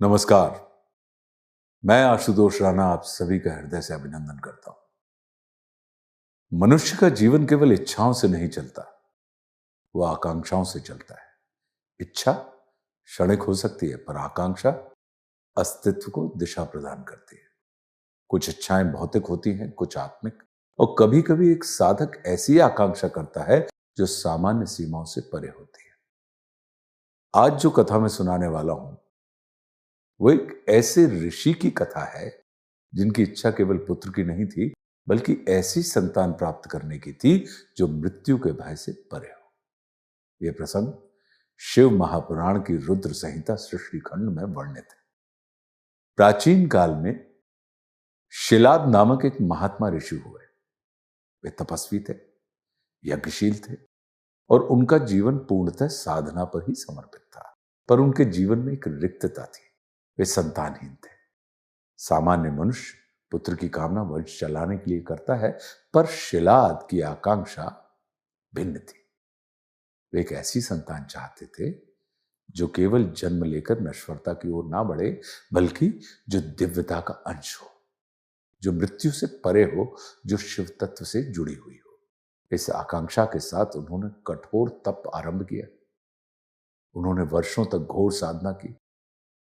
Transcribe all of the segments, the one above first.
नमस्कार। मैं आशुतोष राणा आप सभी का हृदय से अभिनंदन करता हूं। मनुष्य का जीवन केवल इच्छाओं से नहीं चलता, वह आकांक्षाओं से चलता है। इच्छा क्षणिक हो सकती है, पर आकांक्षा अस्तित्व को दिशा प्रदान करती है। कुछ इच्छाएं भौतिक होती हैं, कुछ आत्मिक, और कभी कभी एक साधक ऐसी आकांक्षा करता है जो सामान्य सीमाओं से परे होती है। आज जो कथा मैं सुनाने वाला हूं, वो एक ऐसे ऋषि की कथा है जिनकी इच्छा केवल पुत्र की नहीं थी, बल्कि ऐसी संतान प्राप्त करने की थी जो मृत्यु के भय से परे हो। यह प्रसंग शिव महापुराण की रुद्र संहिता सृष्टि खंड में वर्णित है। प्राचीन काल में शिलाद नामक एक महात्मा ऋषि हुए। वे तपस्वी थे, यज्ञशील थे, और उनका जीवन पूर्णतः साधना पर ही समर्पित था। पर उनके जीवन में एक रिक्तता थी। वे संतानहीन थे। सामान्य मनुष्य पुत्र की कामना वंश चलाने के लिए करता है, पर शिलाद की आकांक्षा भिन्न थी। वे एक ऐसी संतान चाहते थे जो केवल जन्म लेकर नश्वरता की ओर ना बढ़े, बल्कि जो दिव्यता का अंश हो, जो मृत्यु से परे हो, जो शिव तत्व से जुड़ी हुई हो। इस आकांक्षा के साथ उन्होंने कठोर तप आरंभ किया। उन्होंने वर्षों तक घोर साधना की।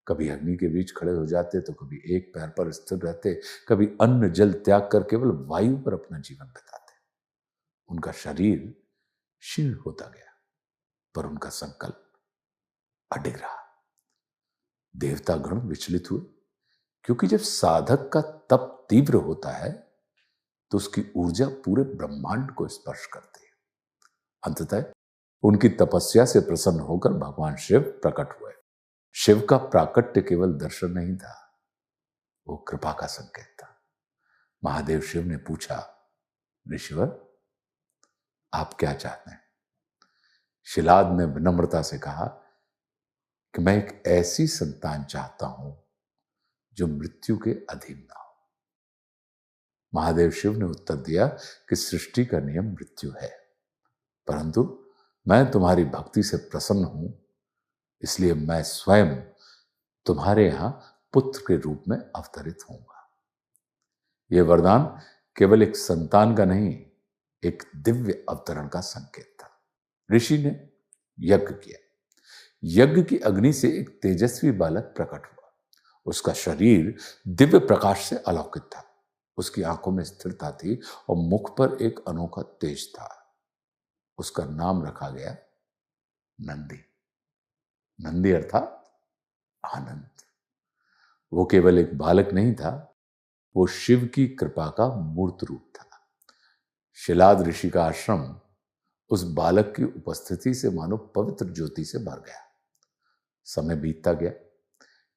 कभी अग्नि के बीच खड़े हो जाते, तो कभी एक पैर पर स्थिर रहते, कभी अन्न जल त्याग कर केवल वायु पर अपना जीवन बिताते। उनका शरीर क्षीण होता गया, पर उनका संकल्प अडिग रहा। देवता गण विचलित हुए, क्योंकि जब साधक का तप तीव्र होता है तो उसकी ऊर्जा पूरे ब्रह्मांड को स्पर्श करती है। अंततः उनकी तपस्या से प्रसन्न होकर भगवान शिव प्रकट हुए। शिव का प्राकट्य केवल दर्शन नहीं था, वो कृपा का संकेत था। महादेव शिव ने पूछा, ऋषिवर, आप क्या चाहते हैं? शिलाद ने विनम्रता से कहा कि मैं एक ऐसी संतान चाहता हूं जो मृत्यु के अधीन ना हो। महादेव शिव ने उत्तर दिया कि सृष्टि का नियम मृत्यु है, परंतु मैं तुम्हारी भक्ति से प्रसन्न हूं, इसलिए मैं स्वयं तुम्हारे यहां पुत्र के रूप में अवतरित होऊंगा। यह वरदान केवल एक संतान का नहीं, एक दिव्य अवतरण का संकेत था। ऋषि ने यज्ञ किया। यज्ञ की अग्नि से एक तेजस्वी बालक प्रकट हुआ। उसका शरीर दिव्य प्रकाश से अलौकित था। उसकी आंखों में स्थिरता थी और मुख पर एक अनोखा तेज था। उसका नाम रखा गया नंदी। नंदी अर्थात आनंद। वो केवल एक बालक नहीं था, वो शिव की कृपा का मूर्त रूप था। शिलाद ऋषि का आश्रम उस बालक की उपस्थिति से मानो पवित्र ज्योति से भर गया। समय बीतता गया।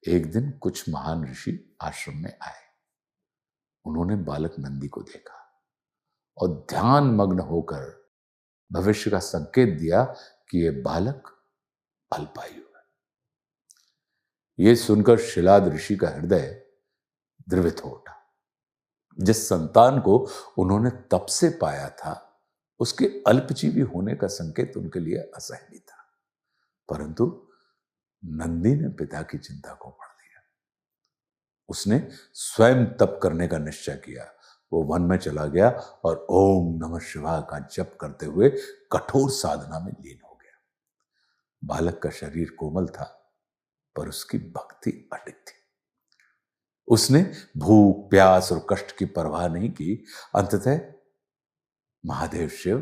एक दिन कुछ महान ऋषि आश्रम में आए। उन्होंने बालक नंदी को देखा और ध्यान मग्न होकर भविष्य का संकेत दिया कि यह बालक अल्पायु है। यह सुनकर शिलाद ऋषि का हृदय द्रवित हो उठा। जिस संतान को उन्होंने तप से पाया था, उसके अल्पजीवी होने का संकेत उनके लिए असहनीय था। परंतु नंदी ने पिता की चिंता को पढ़ लिया। उसने स्वयं तप करने का निश्चय किया। वो वन में चला गया और ओम नमः शिवाय का जप करते हुए कठोर साधना में लीन हो गया। बालक का शरीर कोमल था, पर उसकी भक्ति अडिग थी। उसने भूख, प्यास और कष्ट की परवाह नहीं की। अंततः महादेव शिव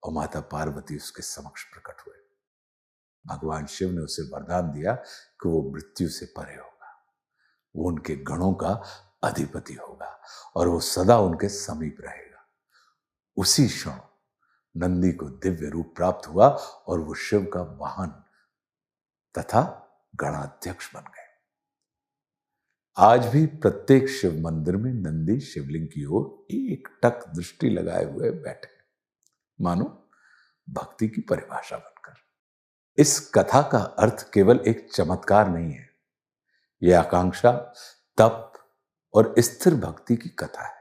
और माता पार्वती उसके समक्ष प्रकट हुए। भगवान शिव ने उसे वरदान दिया कि वो मृत्यु से परे होगा, वो उनके गणों का अधिपति होगा और वो सदा उनके समीप रहेगा। उसी क्षण नंदी को दिव्य रूप प्राप्त हुआ और वो शिव का वाहन तथा गणाध्यक्ष बन गए। आज भी प्रत्येक शिव मंदिर में नंदी शिवलिंग की ओर एकटक दृष्टि लगाए हुए बैठे, मानो भक्ति की परिभाषा बनकर। इस कथा का अर्थ केवल एक चमत्कार नहीं है, यह आकांक्षा, तप और स्थिर भक्ति की कथा है।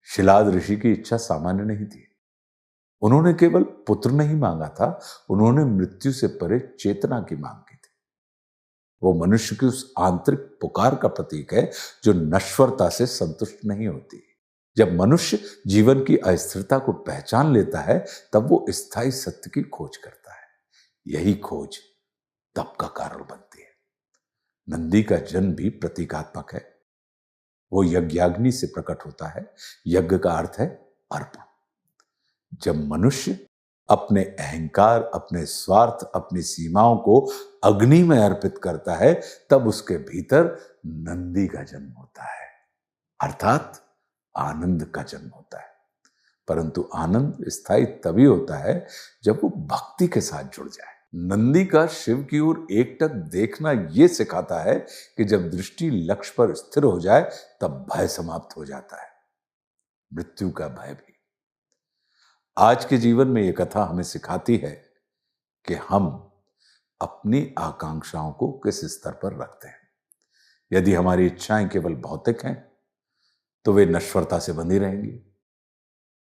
शिलाद ऋषि की इच्छा सामान्य नहीं थी। उन्होंने केवल पुत्र नहीं मांगा था, उन्होंने मृत्यु से परे चेतना की मांग की थी। वो मनुष्य की उस आंतरिक पुकार का प्रतीक है जो नश्वरता से संतुष्ट नहीं होती। जब मनुष्य जीवन की अस्थिरता को पहचान लेता है तब वो स्थायी सत्य की खोज करता है। यही खोज तप का कारण बनती है। नंदी का जन्म भी प्रतीकात्मक है। वो यज्ञाग्नि से प्रकट होता है। यज्ञ का अर्थ है अर्पण। जब मनुष्य अपने अहंकार, अपने स्वार्थ, अपनी सीमाओं को अग्नि में अर्पित करता है तब उसके भीतर नंदी का जन्म होता है, अर्थात आनंद का जन्म होता है। परंतु आनंद स्थायी तभी होता है जब वो भक्ति के साथ जुड़ जाए। नंदी का शिव की ओर एकटक देखना यह सिखाता है कि जब दृष्टि लक्ष्य पर स्थिर हो जाए तब भय समाप्त हो जाता है, मृत्यु का भय भी। आज के जीवन में यह कथा हमें सिखाती है कि हम अपनी आकांक्षाओं को किस स्तर पर रखते हैं। यदि हमारी इच्छाएं केवल भौतिक हैं तो वे नश्वरता से बंधी रहेंगी,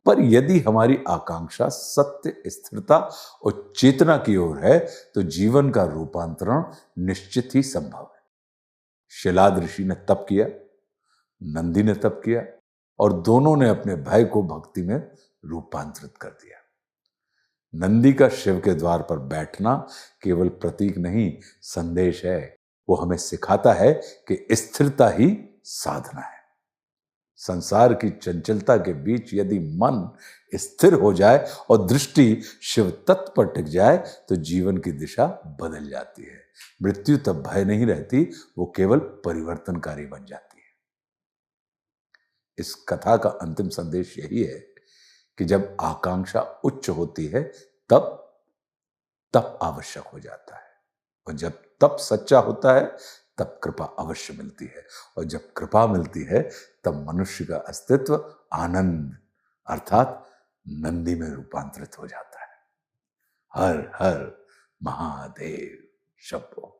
पर यदि हमारी आकांक्षा सत्य, स्थिरता और चेतना की ओर है तो जीवन का रूपांतरण निश्चित ही संभव है। शिलाद ऋषि ने तप किया, नंदी ने तप किया और दोनों ने अपने भय को भक्ति में रूपांतरित कर दिया। नंदी का शिव के द्वार पर बैठना केवल प्रतीक नहीं, संदेश है। वो हमें सिखाता है कि स्थिरता ही साधना है। संसार की चंचलता के बीच यदि मन स्थिर हो जाए और दृष्टि शिव तत्व पर टिक जाए तो जीवन की दिशा बदल जाती है। मृत्यु तब भय नहीं रहती, वो केवल परिवर्तनकारी बन जाती है। इस कथा का अंतिम संदेश यही है कि जब आकांक्षा उच्च होती है तब तप आवश्यक हो जाता है, और जब तप सच्चा होता है तब कृपा अवश्य मिलती है, और जब कृपा मिलती है तब मनुष्य का अस्तित्व आनंद अर्थात नंदी में रूपांतरित हो जाता है। हर हर महादेव शंभो।